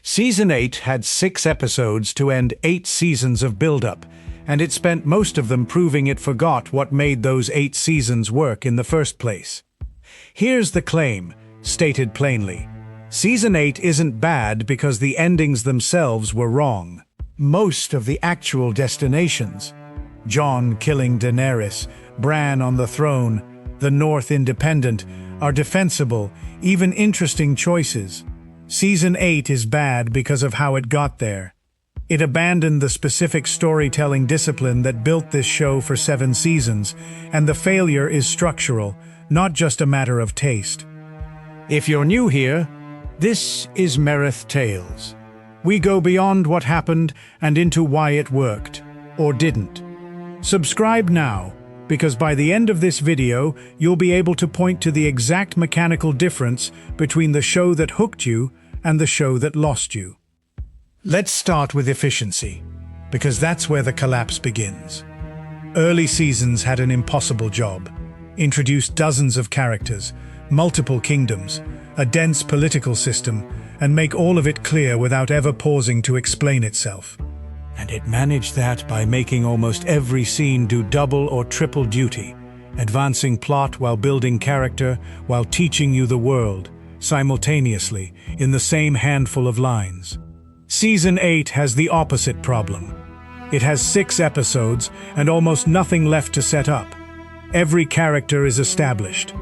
Season 8 had 6 episodes to end 8 seasons of buildup, and it spent most of them proving it forgot what made those 8 seasons work in the first place. Here's the claim, stated plainly. Season 8 isn't bad because the endings themselves were wrong. Most of the actual destinations, Jon killing Daenerys, Bran on the throne, the North independent, are defensible, even interesting choices. Season 8 is bad because of how it got there. It abandoned the specific storytelling discipline that built this show for 7 seasons, and the failure is structural, not just a matter of taste. If you're new here, this is Mereth Tales. We go beyond what happened and into why it worked, or didn't. Subscribe now, because by the end of this video, you'll be able to point to the exact mechanical difference between the show that hooked you and the show that lost you. Let's start with efficiency, because that's where the collapse begins. Early seasons had an impossible job. Introduce dozens of characters, multiple kingdoms, a dense political system, and make all of it clear without ever pausing to explain itself. And it managed that by making almost every scene do double or triple duty, advancing plot while building character, while teaching you the world, simultaneously, in the same handful of lines. Season 8 has the opposite problem. It has 6 episodes and almost nothing left to set up. Every character is established.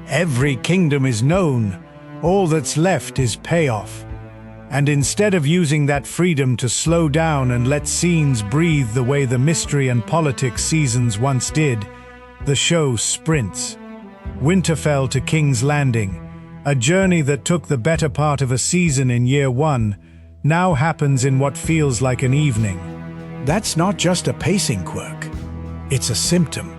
Every kingdom is known. All that's left is payoff. And instead of using that freedom to slow down and let scenes breathe the way the mystery and politics seasons once did, the show sprints. Winterfell to King's Landing, a journey that took the better part of a season in year 1, now happens in what feels like an evening. That's not just a pacing quirk. It's a symptom.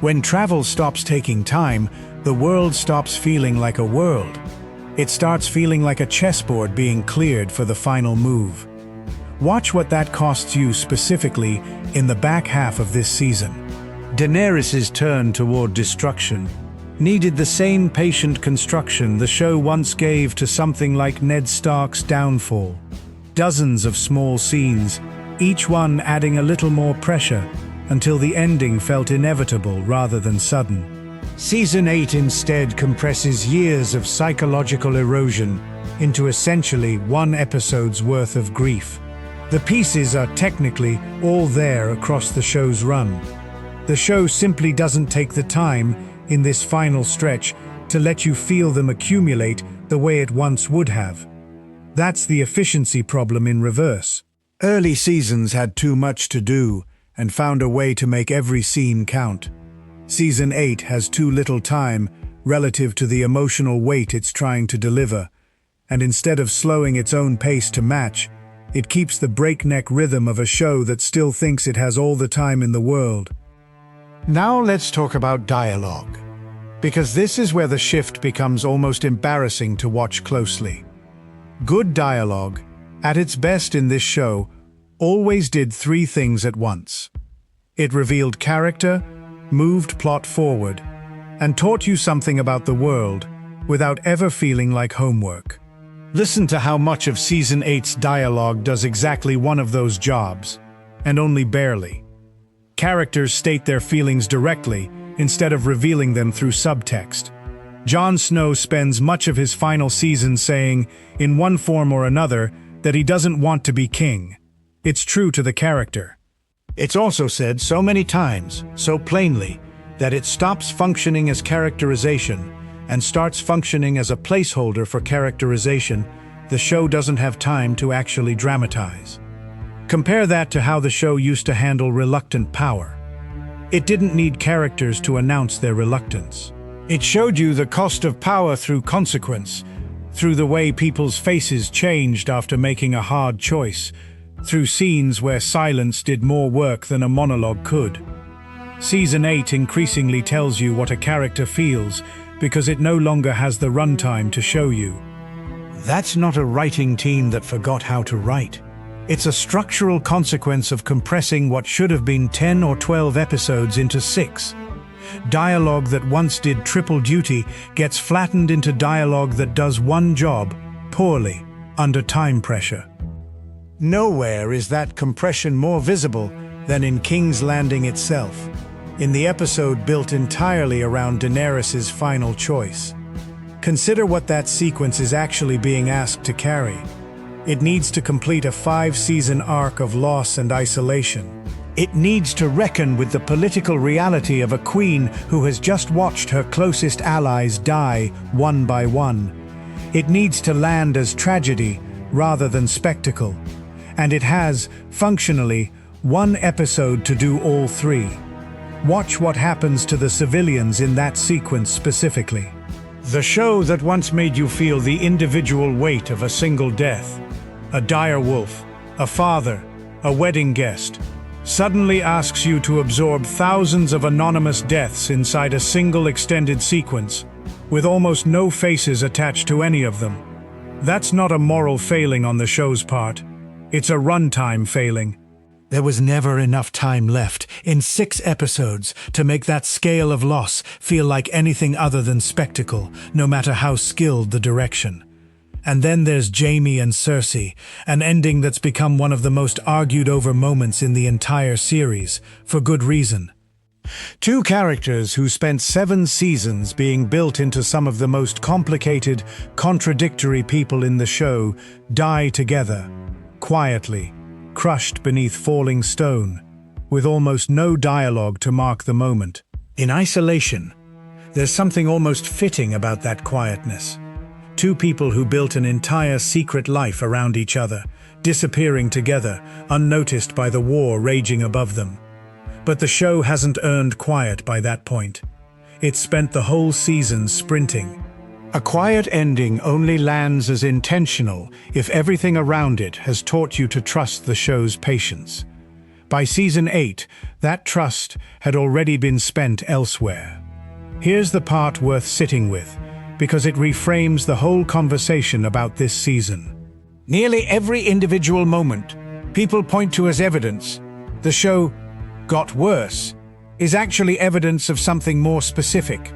When travel stops taking time, the world stops feeling like a world. It starts feeling like a chessboard being cleared for the final move. Watch what that costs you specifically in the back half of this season. Daenerys' turn toward destruction needed the same patient construction the show once gave to something like Ned Stark's downfall. Dozens of small scenes, each one adding a little more pressure, until the ending felt inevitable rather than sudden. Season 8 instead compresses years of psychological erosion into essentially 1 episode's worth of grief. The pieces are technically all there across the show's run. The show simply doesn't take the time, in this final stretch, to let you feel them accumulate the way it once would have. That's the efficiency problem in reverse. Early seasons had too much to do, and found a way to make every scene count. Season 8 has too little time relative to the emotional weight it's trying to deliver, and instead of slowing its own pace to match, it keeps the breakneck rhythm of a show that still thinks it has all the time in the world. Now let's talk about dialogue, because this is where the shift becomes almost embarrassing to watch closely. Good dialogue, at its best in this show, always did 3 things at once. It revealed character, moved plot forward, and taught you something about the world without ever feeling like homework. Listen to how much of Season 8's dialogue does exactly one of those jobs, and only barely. Characters state their feelings directly instead of revealing them through subtext. Jon Snow spends much of his final season saying, in one form or another, that he doesn't want to be king. It's true to the character. It's also said so many times, so plainly, that it stops functioning as characterization and starts functioning as a placeholder for characterization. The show doesn't have time to actually dramatize. Compare that to how the show used to handle reluctant power. It didn't need characters to announce their reluctance. It showed you the cost of power through consequence, through the way people's faces changed after making a hard choice, through scenes where silence did more work than a monologue could. Season 8 increasingly tells you what a character feels because it no longer has the runtime to show you. That's not a writing team that forgot how to write. It's a structural consequence of compressing what should have been 10 or 12 episodes into 6. Dialogue that once did triple duty gets flattened into dialogue that does one job, poorly, under time pressure. Nowhere is that compression more visible than in King's Landing itself, in the episode built entirely around Daenerys' final choice. Consider what that sequence is actually being asked to carry. It needs to complete a 5-season arc of loss and isolation. It needs to reckon with the political reality of a queen who has just watched her closest allies die one by one. It needs to land as tragedy rather than spectacle. And it has, functionally, one episode to do all three. Watch what happens to the civilians in that sequence specifically. The show that once made you feel the individual weight of a single death, a dire wolf, a father, a wedding guest, suddenly asks you to absorb thousands of anonymous deaths inside a single extended sequence, with almost no faces attached to any of them. That's not a moral failing on the show's part. It's a runtime failing. There was never enough time left in 6 episodes to make that scale of loss feel like anything other than spectacle, no matter how skilled the direction. And then there's Jaime and Cersei, an ending that's become one of the most argued over moments in the entire series, for good reason. 2 characters who spent 7 seasons being built into some of the most complicated, contradictory people in the show die together, quietly, crushed beneath falling stone, with almost no dialogue to mark the moment. In isolation, there's something almost fitting about that quietness. 2 people who built an entire secret life around each other, disappearing together, unnoticed by the war raging above them. But the show hasn't earned quiet by that point. It's spent the whole season sprinting. A quiet ending only lands as intentional if everything around it has taught you to trust the show's patience. By season 8, that trust had already been spent elsewhere. Here's the part worth sitting with, because it reframes the whole conversation about this season. Nearly every individual moment people point to as evidence the show got worse is actually evidence of something more specific.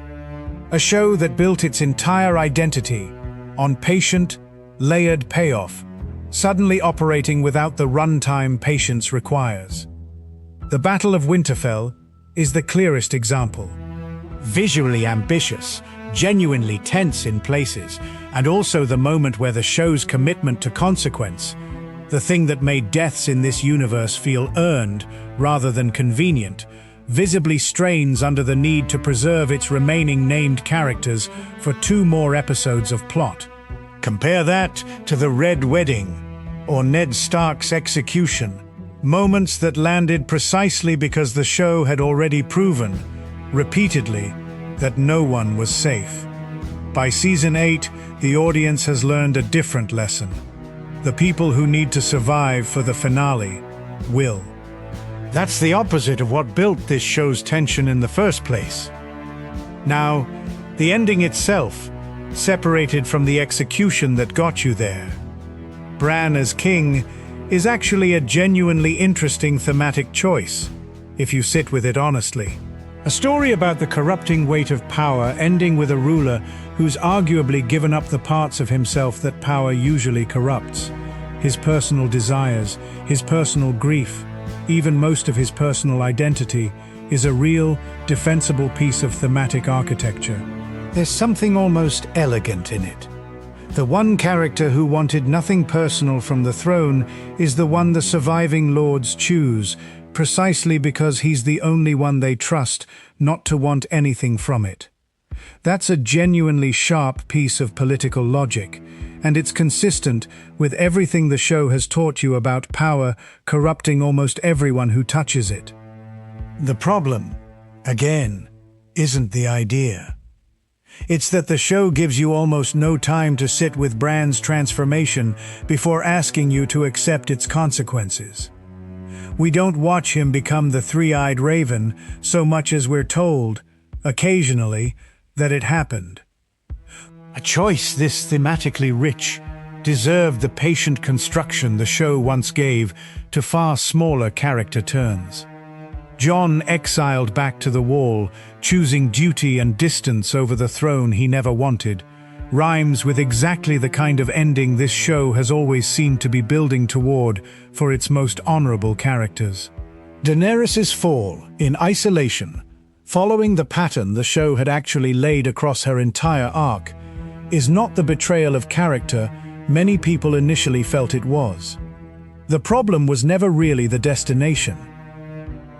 A show that built its entire identity on patient, layered payoff, suddenly operating without the runtime patience requires. The Battle of Winterfell is the clearest example. Visually ambitious, genuinely tense in places, and also the moment where the show's commitment to consequence, the thing that made deaths in this universe feel earned rather than convenient, visibly strains under the need to preserve its remaining named characters for 2 more episodes of plot. Compare that to the Red Wedding or Ned Stark's execution, moments that landed precisely because the show had already proven, repeatedly, that no one was safe. By season 8, the audience has learned a different lesson. The people who need to survive for the finale will. That's the opposite of what built this show's tension in the first place. Now, the ending itself, separated from the execution that got you there. Bran as king is actually a genuinely interesting thematic choice, if you sit with it honestly. A story about the corrupting weight of power ending with a ruler who's arguably given up the parts of himself that power usually corrupts. His personal desires, his personal grief, even most of his personal identity, is a real, defensible piece of thematic architecture. There's something almost elegant in it. The one character who wanted nothing personal from the throne is the one the surviving lords choose, precisely because he's the only one they trust not to want anything from it. That's a genuinely sharp piece of political logic, and it's consistent with everything the show has taught you about power corrupting almost everyone who touches it. The problem, again, isn't the idea. It's that the show gives you almost no time to sit with Bran's transformation before asking you to accept its consequences. We don't watch him become the three-eyed raven so much as we're told, occasionally, that it happened. A choice this thematically rich deserved the patient construction the show once gave to far smaller character turns. Jon exiled back to the Wall, choosing duty and distance over the throne he never wanted, rhymes with exactly the kind of ending this show has always seemed to be building toward for its most honorable characters. Daenerys' fall, in isolation, following the pattern the show had actually laid across her entire arc, is not the betrayal of character many people initially felt it was. The problem was never really the destination.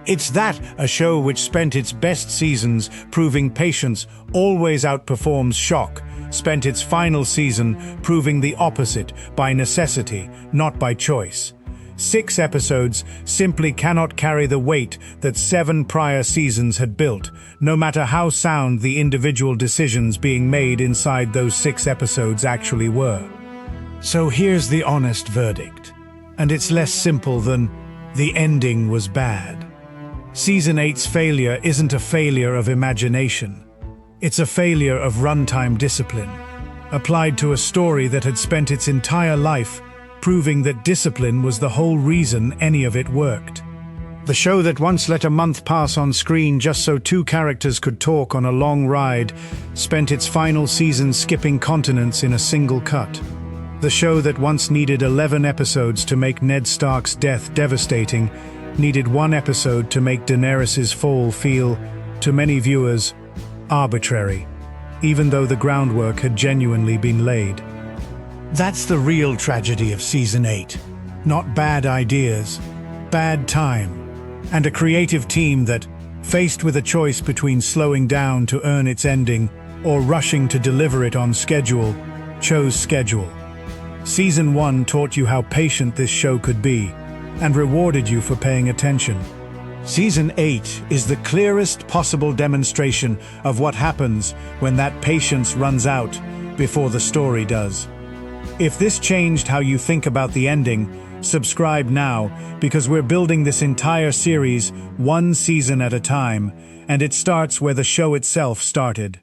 It's that a show which spent its best seasons proving patience always outperforms shock, spent its final season proving the opposite by necessity, not by choice. 6 episodes simply cannot carry the weight that 7 prior seasons had built, no matter how sound the individual decisions being made inside those 6 episodes actually were. So here's the honest verdict, and it's less simple than the ending was bad. Season 8's failure isn't a failure of imagination. It's a failure of runtime discipline, applied to a story that had spent its entire life proving that discipline was the whole reason any of it worked. The show that once let a month pass on screen just so 2 characters could talk on a long ride spent its final season skipping continents in a single cut. The show that once needed 11 episodes to make Ned Stark's death devastating needed 1 episode to make Daenerys' fall feel, to many viewers, arbitrary, even though the groundwork had genuinely been laid. That's the real tragedy of Season 8. Not bad ideas, bad time, and a creative team that, faced with a choice between slowing down to earn its ending or rushing to deliver it on schedule, chose schedule. Season 1 taught you how patient this show could be, and rewarded you for paying attention. Season 8 is the clearest possible demonstration of what happens when that patience runs out before the story does. If this changed how you think about the ending, subscribe now, because we're building this entire series 1 season at a time, and it starts where the show itself started.